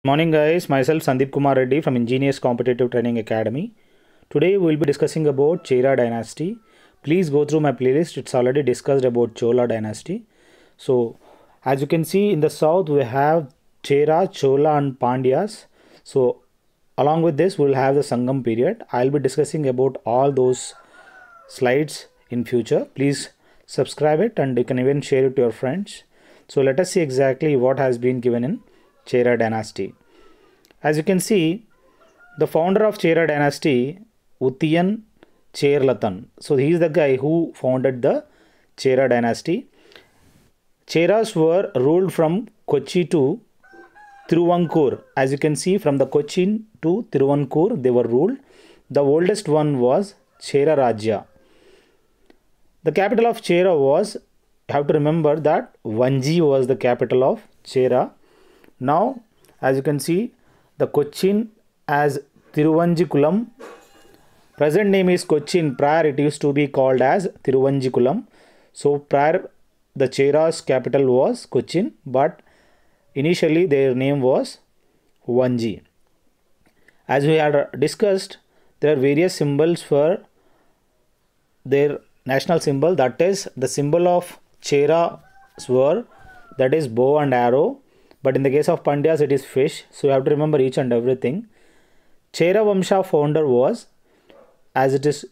Morning guys, myself Sandeep Kumar Reddy from Ingenious Competitive Training Academy. Today we will be discussing about Chera dynasty. Please go through my playlist, it's already discussed about Chola dynasty. So as you can see in the south we have Chera, Chola and Pandyas. So along with this we will have the Sangam period. I will be discussing about all those slides in future. Please subscribe it and you can even share it to your friends. So let us see exactly what has been given in Chera dynasty. As you can see, the founder of Chera dynasty, Utthiyan Cherlathan. So he is the guy who founded the Chera dynasty. Cheras were ruled from Kochi to Tiruvankur. As you can see, from the Cochin to Tiruvankur they were ruled. The oldest one was Chera Rajya. The capital of Chera was, you have to remember that Vanji was the capital of Chera. Now, as you can see, the Cochin as Tiruvanjikulam. Present name is Cochin. Prior it used to be called as Tiruvanjikulam. So prior the Chera's capital was Cochin, but initially their name was Vanji. As we had discussed, there are various symbols for their national symbol. That is the symbol of Chera were, that is bow and arrow. But in the case of Pandyas, it is fish. So you have to remember each and everything. Chera Vamsha founder was, as it is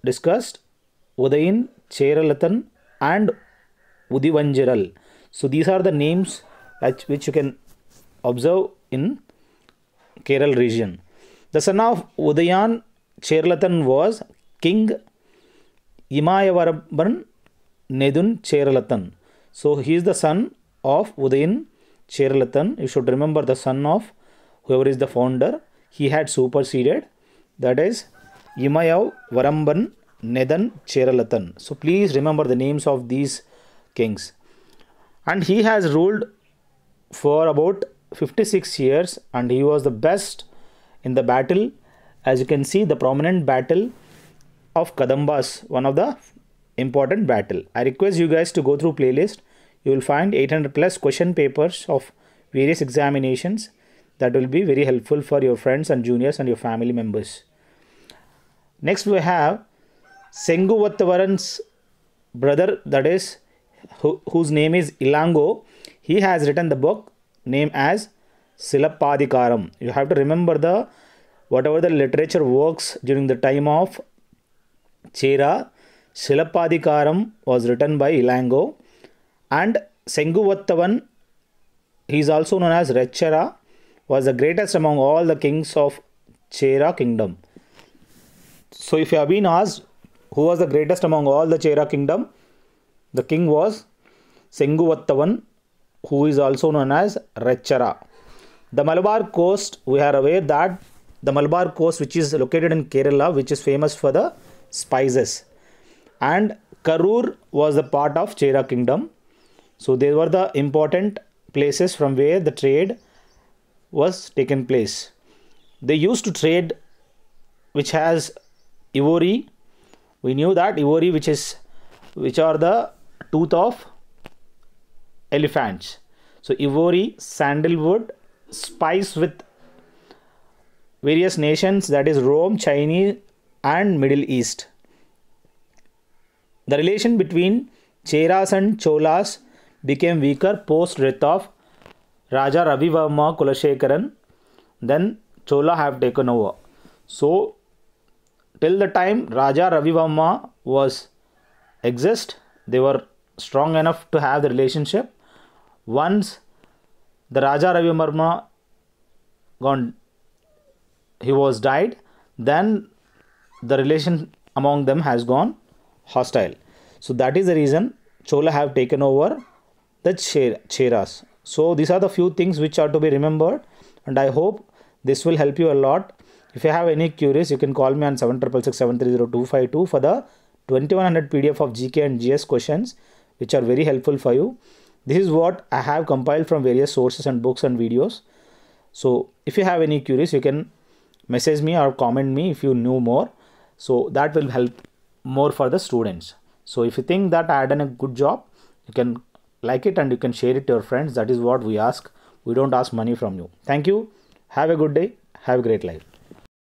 discussed, Udayin, Cherlathan and Udivanjiral. So these are the names which you can observe in Kerala region. The son of Udayan Cherlathan was King Imayavaraban Nedun Cherlathan. So he is the son of Udayin Cherlathan. You should remember the son of whoever is the founder. He had superseded. That is Imayav Varamban Nedan Cherlathan. So please remember the names of these kings. And he has ruled for about 56 years and he was the best in the battle. As you can see, the prominent battle of Kadambas, one of the important battle. I request you guys to go through playlist. You will find 800 plus question papers of various examinations that will be very helpful for your friends and juniors and your family members. Next we have Senguvattavaran's brother, that is whose name is Ilango. He has written the book named as Silapadikaram. You have to remember whatever the literature works during the time of Chera. Silapadikaram was written by Ilango. And Senguvattavan, he is also known as Rechara, was the greatest among all the kings of Chera kingdom. So if you have been asked who was the greatest among all the Chera kingdom, the king was Senguvattavan, who is also known as Rechara. The Malabar coast, we are aware that the Malabar coast, which is located in Kerala, which is famous for the spices. And Karur was the part of Chera kingdom. So they were the important places from where the trade was taken place. They used to trade which has ivory. We knew that ivory which are the tooth of elephants. So ivory, sandalwood, spice with various nations, that is Rome, Chinese and Middle East. The relation between Cheras and Cholas became weaker post death of Raja Ravivarma Kulashekaran. Then Chola have taken over. So till the time Raja Ravivarma was exist, they were strong enough to have the relationship. Once the Raja Ravivarma he was died, then the relation among them has gone hostile. So that is the reason Chola have taken over the Cheras. So these are the few things which are to be remembered and I hope this will help you a lot. If you have any queries, you can call me on 766730 for the 2100 PDF of GK and GS questions which are very helpful for you. This is what I have compiled from various sources and books and videos. So if you have any queries, you can message me or comment me if you know more. So that will help more for the students. So if you think that I had done a good job, you can like it and you can share it to your friends. That is what we ask. We don't ask money from you. Thank you. Have a good day. Have a great life.